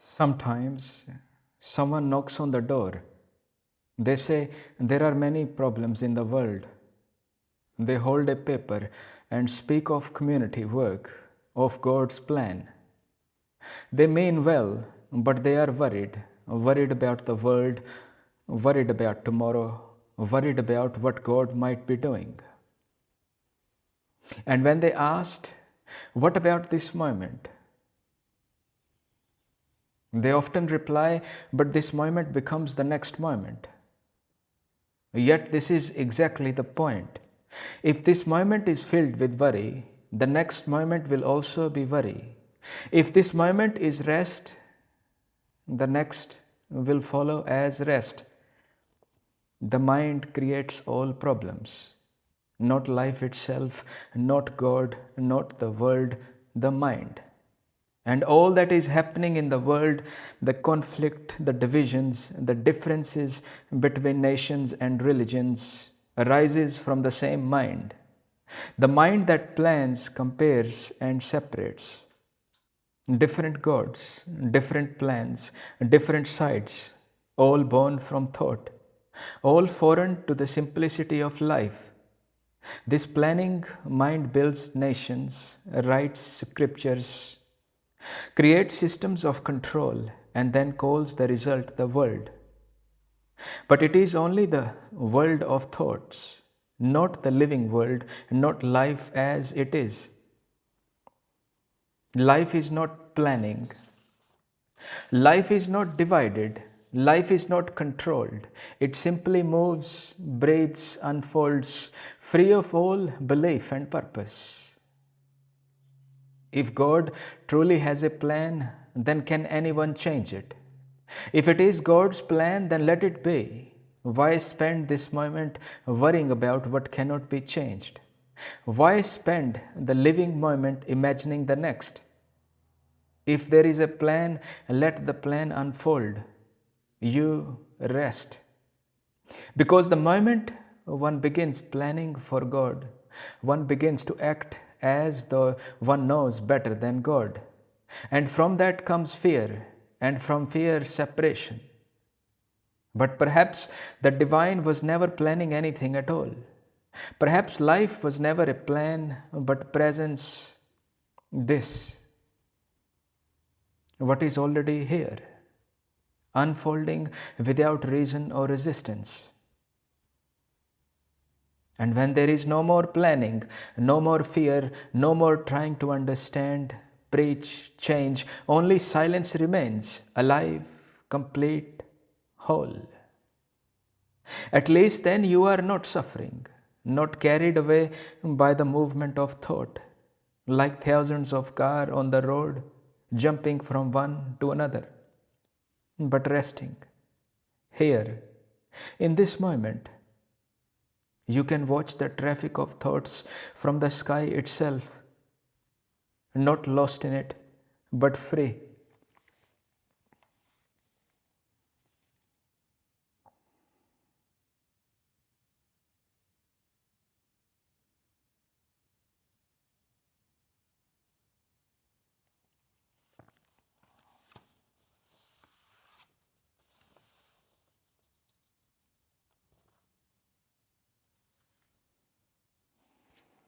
Sometimes someone knocks on the door. They say there are many problems in the world. They hold a paper and speak of community work, of God's plan. They mean well, but they are worried about the world, worried about tomorrow, worried about what God might be doing. And when they asked, "What about this moment?" they often reply, "But this moment becomes the next moment." Yet this is exactly the point. If this moment is filled with worry, the next moment will also be worry. If this moment is rest, the next will follow as rest. The mind creates all problems. Not life itself, not God, not the world, the mind. And all that is happening in the world, the conflict, the divisions, the differences between nations and religions, arises from the same mind. The mind that plans, compares, and separates. Different gods, different plans, different sides, all born from thought, all foreign to the simplicity of life. This planning mind builds nations, writes scriptures, creates systems of control, and then calls the result the world. But it is only the world of thoughts, not the living world, not life as it is. Life is not planning. Life is not divided. Life is not controlled. It simply moves, breathes, unfolds, free of all belief and purpose. If God truly has a plan, then can anyone change it? If it is God's plan, then let it be. Why spend this moment worrying about what cannot be changed? Why spend the living moment imagining the next? If there is a plan, let the plan unfold. You rest. Because the moment one begins planning for God, one begins to act as though one knows better than God. And from that comes fear, and from fear, separation. But perhaps the divine was never planning anything at all. Perhaps life was never a plan, but presence, this, what is already here, unfolding without reason or resistance. And when there is no more planning, no more fear, no more trying to understand, preach, change, only silence remains, alive, complete, whole. At least then you are not suffering, not carried away by the movement of thought, like thousands of cars on the road, jumping from one to another, but resting. Here, in this moment, you can watch the traffic of thoughts from the sky itself, not lost in it, but free.